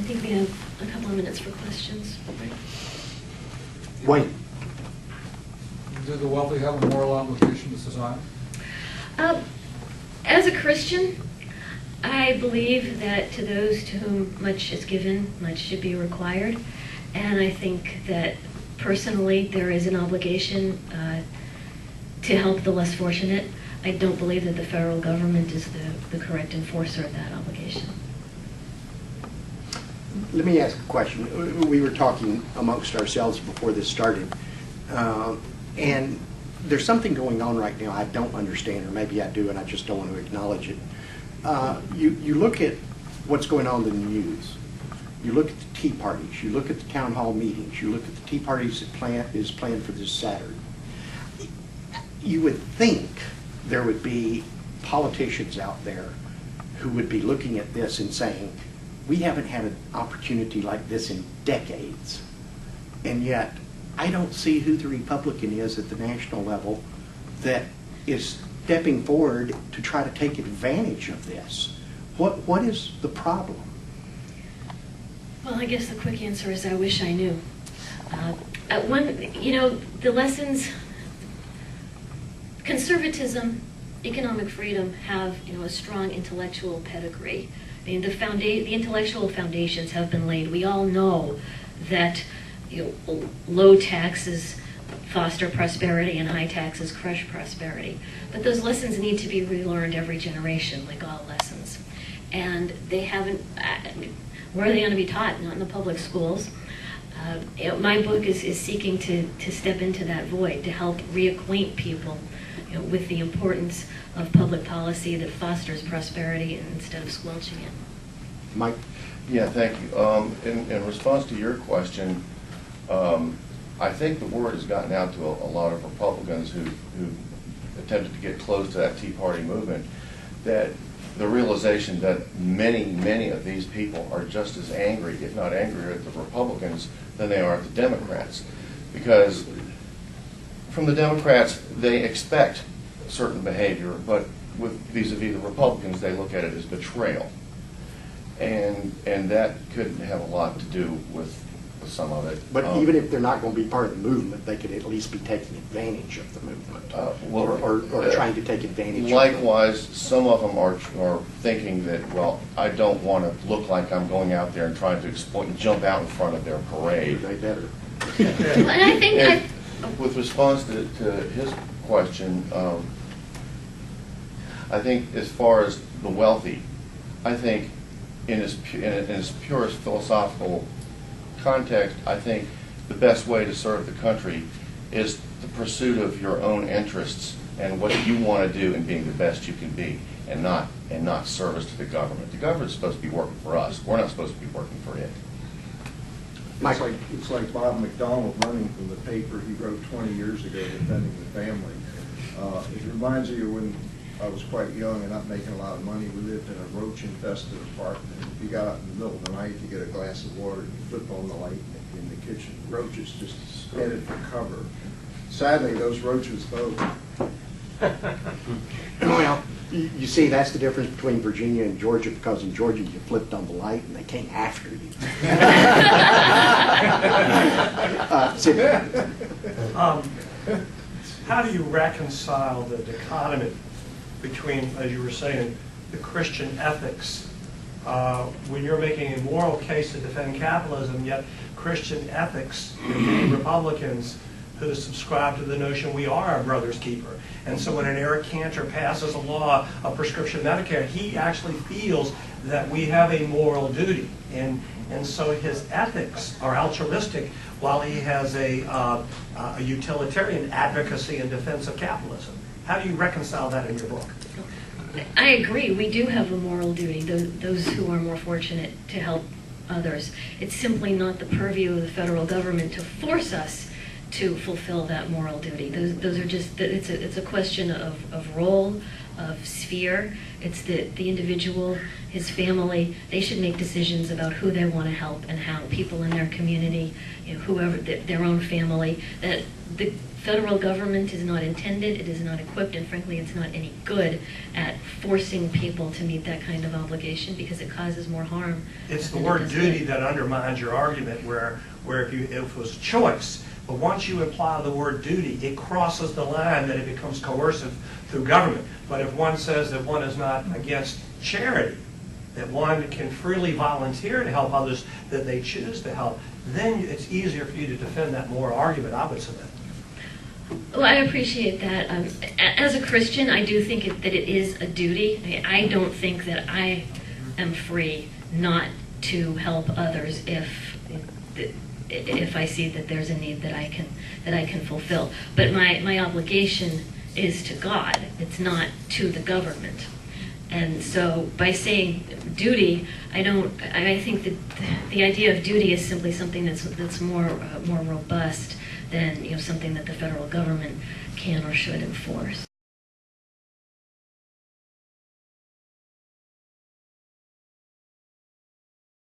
think we have a couple of minutes for questions. Wayne. Do the wealthy have a moral obligation to society? As a Christian, I believe that to those to whom much is given, much should be required. And I think that personally there is an obligation to help the less fortunate. I don't believe that the federal government is the correct enforcer of that obligation. Let me ask a question. We were talking amongst ourselves before this started, and there's something going on right now I don't understand, or maybe I do and I just don't want to acknowledge it. You look at what's going on in the news. You look at the tea parties. You look at the town hall meetings. You look at the tea parties that is planned for this Saturday. You would think there would be politicians out there who would be looking at this and saying, we haven't had an opportunity like this in decades. And yet, I don't see who the Republican is at the national level that is stepping forward to try to take advantage of this. What is the problem? Well, I guess the quick answer is I wish I knew. The lessons, conservatism, economic freedom have a strong intellectual pedigree. I mean, the intellectual foundations have been laid. We all know that low taxes foster prosperity and high taxes crush prosperity. But those lessons need to be relearned every generation, like all lessons. And they haven't, where are they going to be taught? Not in the public schools. My book is seeking to step into that void, to help reacquaint people with the importance of public policy that fosters prosperity instead of squelching it. Mike? Yeah, thank you. In response to your question, I think the word has gotten out to a lot of Republicans who attempted to get close to that Tea Party movement, that the realization that many of these people are just as angry, if not angrier, at the Republicans than they are at the Democrats. Because from the Democrats, they expect certain behavior, but with vis-a-vis the Republicans, they look at it as betrayal. And that could have a lot to do with some of it. But even if they're not going to be part of the movement, they could at least be taking advantage of the movement, or trying to take advantage. Likewise, some of them are thinking that, well, I don't want to look like I'm going out there and trying to exploit and jump out in front of their parade. They better. And I think with response to his question, I think as far as the wealthy, I think in its purest philosophical context, I think the best way to serve the country is the pursuit of your own interests and what you want to do and being the best you can be, and not service to the government. The government's supposed to be working for us. We're not supposed to be working for it. It's like Bob McDonald running from the paper he wrote 20 years ago defending the family. It reminds me of when I was quite young and not making a lot of money. We lived in a roach-infested apartment. If you got up in the middle of the night to get a glass of water, you flip on the light in the kitchen. Roaches just headed for cover. Sadly, those roaches vote. Well, you see, that's the difference between Virginia and Georgia, because in Georgia you flipped on the light and they came after you. How do you reconcile the dichotomy between, as you were saying, the Christian ethics, when you're making a moral case to defend capitalism, yet Christian ethics, many Republicans who subscribe to the notion we are our brother's keeper. And so when an Eric Cantor passes a law of prescription Medicare, he actually feels that we have a moral duty. And so his ethics are altruistic while he has a utilitarian advocacy in defense of capitalism. How do you reconcile that in your book? I agree. We do have a moral duty, those who are more fortunate, to help others. It's simply not the purview of the federal government to force us to fulfill that moral duty. Those are just, it's a question of role, of sphere. It's the individual, his family, they should make decisions about who they want to help and how. People in their community, whoever, their own family. That the federal government is not intended, it is not equipped, and frankly, it's not any good at forcing people to meet that kind of obligation because it causes more harm. It's the than it word does duty good. that undermines your argument where if it was choice, but once you imply the word duty, it crosses the line that it becomes coercive through government. But if one says that one is not against charity, that one can freely volunteer to help others that they choose to help, then it's easier for you to defend that moral argument, I would submit. Well, I appreciate that. As a Christian, I do think that it is a duty. I don't think that I am free not to help others if I see that there's a need that I can fulfill. But my obligation is to God. It's not to the government. And so by saying duty, I think that the idea of duty is simply something that's more robust than something that the federal government can or should enforce.